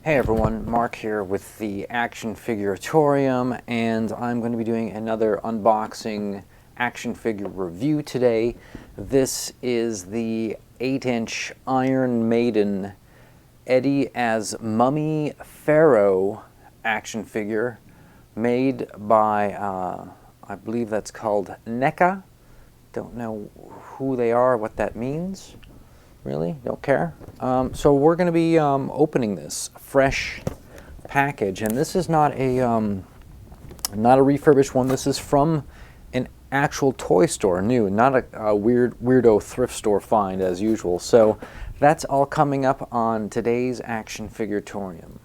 Hey everyone, Mark here with the Action Figuratorium, and I'm going to be doing another unboxing action figure review today. This is the 8-inch Iron Maiden Eddie as Mummy Pharaoh action figure made by, I believe that's called Neca. Don't know who they are, what that means. Really? Don't care. So we're going to be opening this fresh package, and this is not a refurbished one. This is from an actual toy store, new, not a weirdo thrift store find as usual. So that's all coming up on today's Action Figuratorium.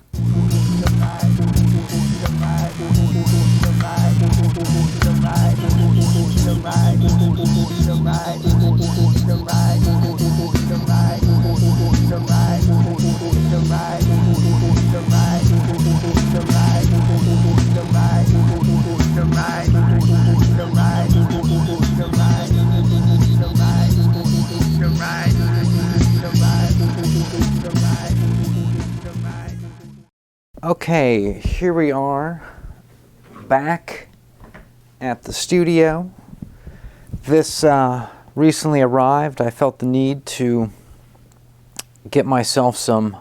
Okay, here we are back at the studio. This recently arrived. I felt the need to get myself some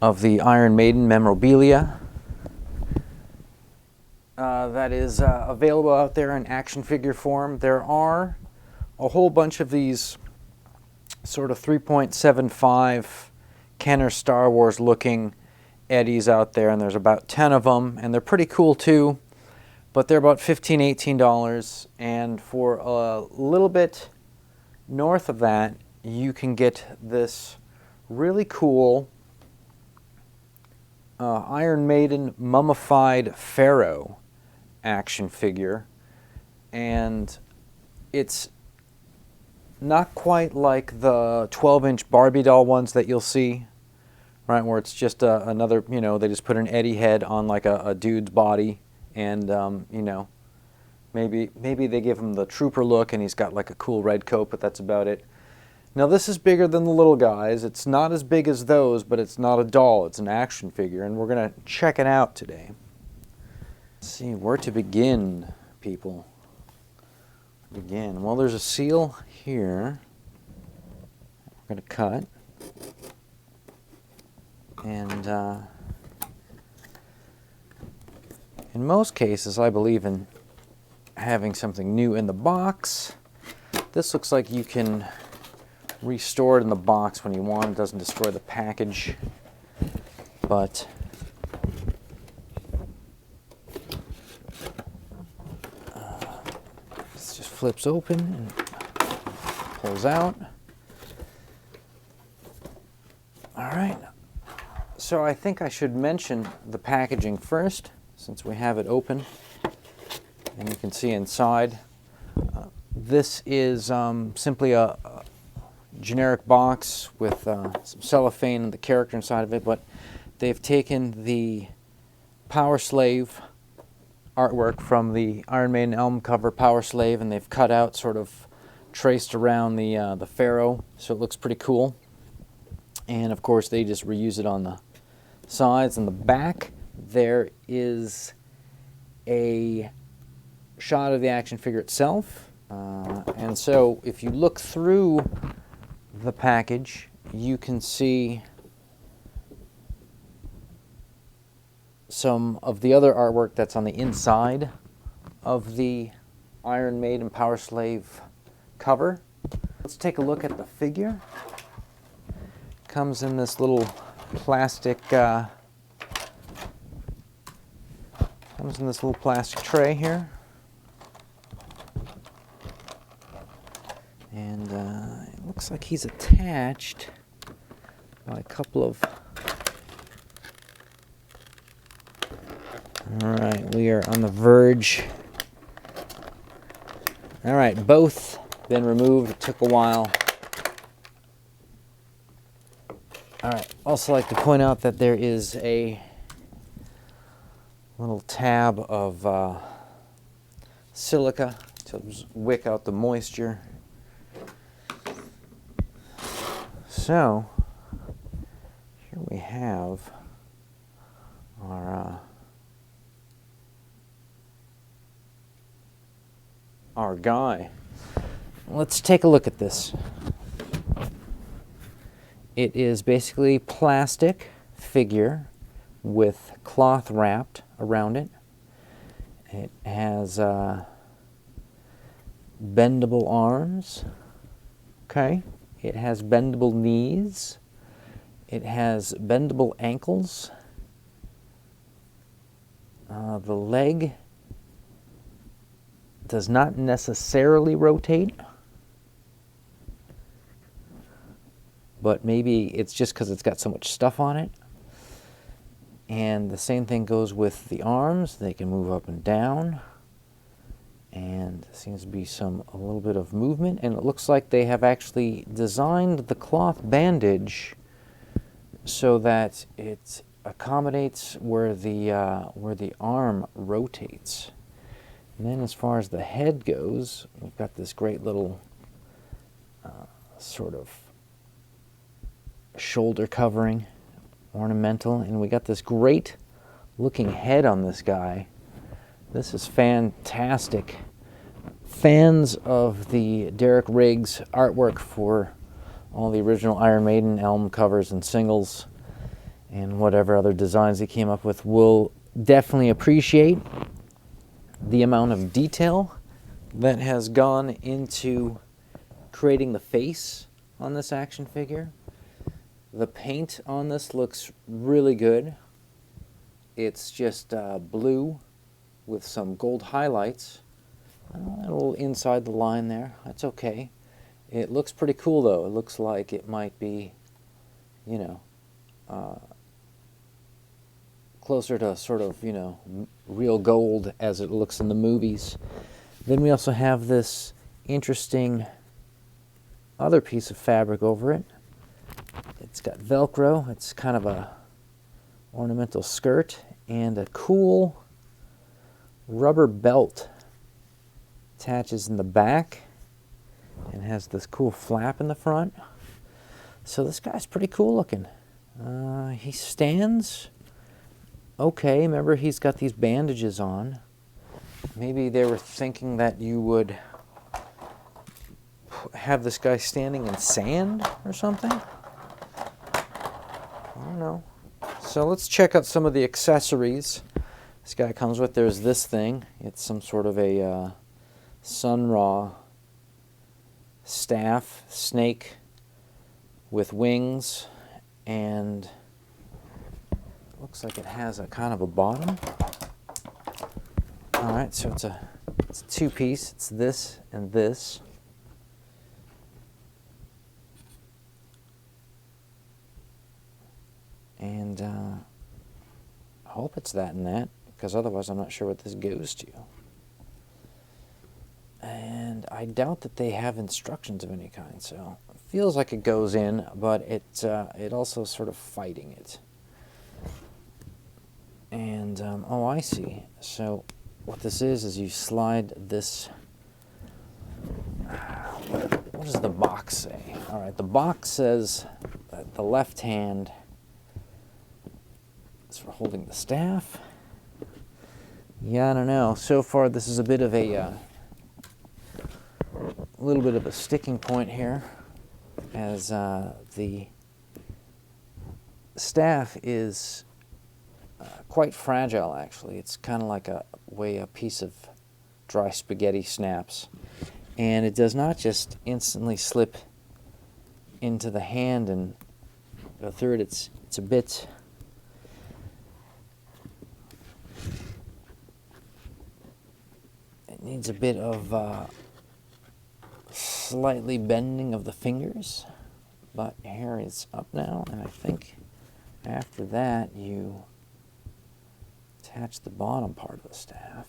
of the Iron Maiden memorabilia that is available out there in action figure form. There are a whole bunch of these sort of 3.75 Kenner Star Wars looking Eddies out there, and there's about 10 of them, and they're pretty cool too, but they're about $15, $18, and for a little bit north of that you can get this really cool Iron Maiden mummified Pharaoh action figure, and it's not quite like the 12-inch Barbie doll ones that you'll see, right, where it's just another, you know, they just put an Eddie head on like a dude's body, and you know, maybe they give him the trooper look and he's got like a cool red coat, but that's about it. Now this is bigger than the little guys. It's not as big as those, but it's not a doll, it's an action figure, and we're gonna check it out today. Let's see where to begin, people. Well, there's a seal here we're gonna cut. And in most cases, I believe in having something new in the box. This looks like you can restore it in the box when you want. It doesn't destroy the package. But this just flips open and pulls out. All right. So I think I should mention the packaging first, since we have it open and you can see inside. This is simply a generic box with some cellophane and the character inside of it, but they've taken the POWERSLAVE artwork from the Iron Maiden album cover POWERSLAVE, and they've cut out, sort of traced around the Pharaoh, so it looks pretty cool. And of course they just reuse it on the sides. and the back there is a shot of the action figure itself, and so if you look through the package you can see some of the other artwork that's on the inside of the Iron Maiden POWERSLAVE cover. Let's take a look at the figure. Comes in this little plastic tray here, and it looks like he's attached by a couple of. All right, we are on the verge. All right, both been removed. It took a while. All right, also like to point out that there is a little tab of silica to wick out the moisture. So here we have our guy. Let's take a look at this. It is basically plastic figure with cloth wrapped around it. It has bendable arms. Okay. It has bendable knees. It has bendable ankles. The leg does not necessarily rotate, but maybe it's just because it's got so much stuff on it. And the same thing goes with the arms. They can move up and down. And there seems to be a little bit of movement. And it looks like they have actually designed the cloth bandage so that it accommodates where the arm rotates. And then as far as the head goes, we've got this great little sort of shoulder covering, ornamental, and we got this great looking head on this guy. This is fantastic. Fans of the Derek Riggs artwork for all the original Iron Maiden album covers and singles and whatever other designs he came up with will definitely appreciate the amount of detail that has gone into creating the face on this action figure. The paint on this looks really good. It's just blue with some gold highlights. A little inside the line there. That's okay. It looks pretty cool though. It looks like it might be, you know, closer to sort of, you know, real gold as it looks in the movies. Then we also have this interesting other piece of fabric over it. It's got Velcro. It's kind of a ornamental skirt and a cool rubber belt attaches in the back and has this cool flap in the front. So this guy's pretty cool looking. He stands okay. Remember, he's got these bandages on. Maybe they were thinking that you would have this guy standing in sand or something. I don't know. So let's check out some of the accessories this guy comes with. There's this thing. It's some sort of a Sun Ra staff, snake with wings, and looks like it has a kind of a bottom. Alright, so it's a two-piece. It's this and this. And I hope it's that and that, because otherwise I'm not sure what this goes to. And I doubt that they have instructions of any kind, so it feels like it goes in, but it also sort of fighting it. And, oh, I see. So what this is you slide this, what does the box say? All right, the box says that the left hand is for holding the staff. Yeah, I don't know. So far, this is a bit of a little bit of a sticking point here, as the staff is quite fragile, actually. It's kind of like a way a piece of dry spaghetti snaps. And it does not just instantly slip into the hand and go through it. It's a bit... It needs a bit of slightly bending of the fingers. But here it's up now, and I think after that you attach the bottom part of the staff.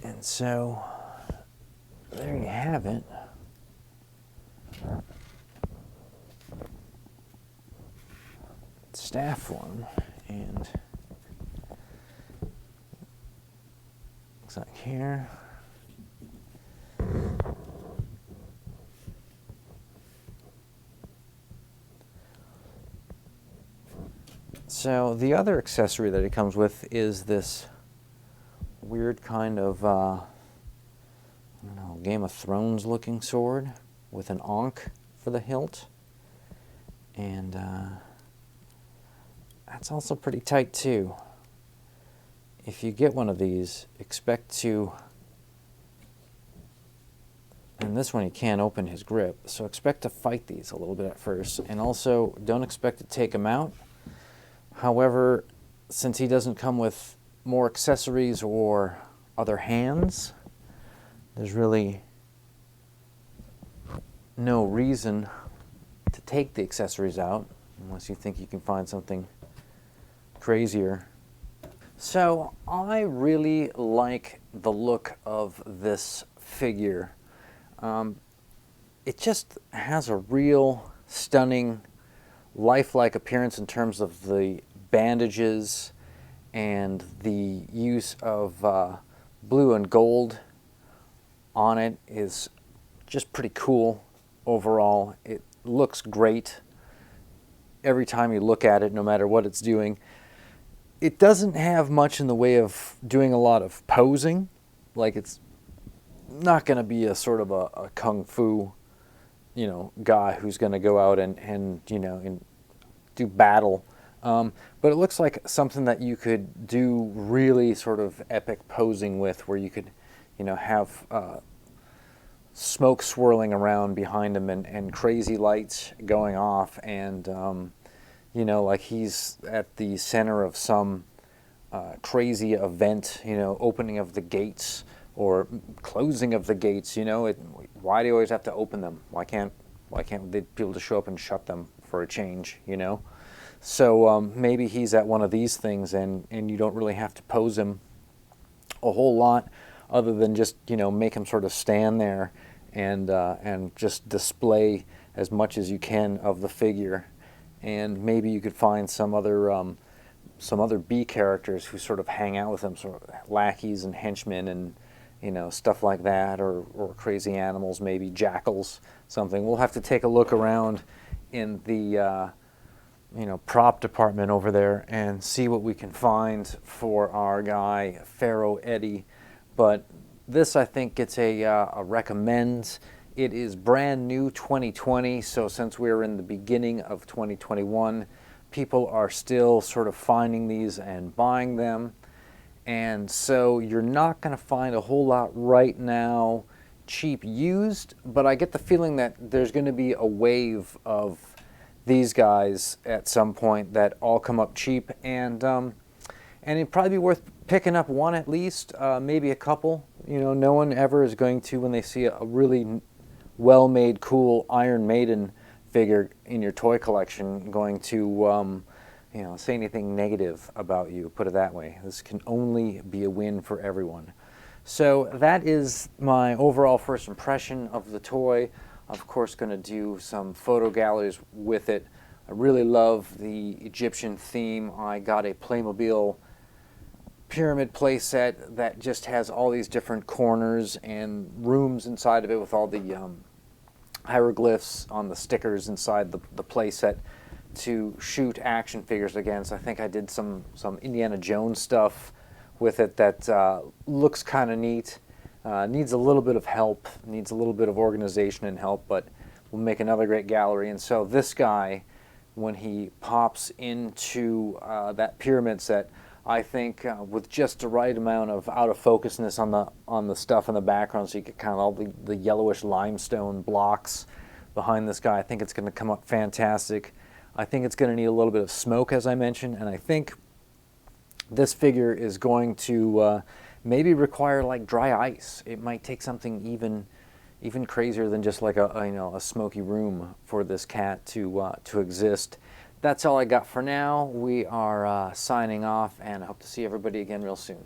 And so there you have it. Staff form, and looks like here. So the other accessory that it comes with is this weird kind of, I don't know, Game of Thrones looking sword with an ankh for the hilt. And that's also pretty tight too. If you get one of these, expect to, and this one you can't open his grip, so expect to fight these a little bit at first, and also don't expect to take him out. However, since he doesn't come with more accessories or other hands, there's really no reason to take the accessories out unless you think you can find something crazier. So I really like the look of this figure. It just has a real stunning, lifelike appearance in terms of the bandages and the use of blue and gold on it is just pretty cool overall. It looks great every time you look at it, no matter what it's doing. It doesn't have much in the way of doing a lot of posing. Like, it's not going to be a sort of a kung fu, guy who's going to go out and do battle. But it looks like something that you could do really sort of epic posing with, where you could, have smoke swirling around behind him and crazy lights going off, and like he's at the center of some crazy event, opening of the gates or closing of the gates. Why do you always have to open them? Why can't they be able to show up and shut them for a change? So maybe he's at one of these things, and you don't really have to pose him a whole lot, other than just make him sort of stand there and just display as much as you can of the figure. And maybe you could find some other B characters who sort of hang out with him, sort of lackeys and henchmen and stuff like that, or crazy animals, maybe jackals, something. We'll have to take a look around in the prop department over there and see what we can find for our guy Pharaoh Eddie. But this, I think, gets a recommend. It is brand new 2020, so since we're in the beginning of 2021, people are still sort of finding these and buying them. And so you're not going to find a whole lot right now cheap used, but I get the feeling that there's going to be a wave of these guys at some point that all come up cheap, and it'd probably be worth picking up one at least, maybe a couple. No one ever is going to, when they see a really well-made, cool Iron Maiden figure in your toy collection, going to say anything negative about you, put it that way. This can only be a win for everyone. So that is my overall first impression of the toy. Of course, going to do some photo galleries with it. I really love the Egyptian theme. I got a Playmobil pyramid play set that just has all these different corners and rooms inside of it with all the hieroglyphs on the stickers inside the play set to shoot action figures against. I think I did some Indiana Jones stuff with it that looks kind of neat. Needs a little bit of help, needs a little bit of organization and help, but will make another great gallery. And so this guy, when he pops into that pyramid set, I think with just the right amount of out of focusness on the stuff in the background, so you get kind of all the yellowish limestone blocks behind this guy, I think it's going to come up fantastic. I think it's going to need a little bit of smoke, as I mentioned, and I think this figure is going to maybe require like dry ice. It might take something even crazier than just like a smoky room for this cat to exist. That's all I got for now. We are signing off, and I hope to see everybody again real soon.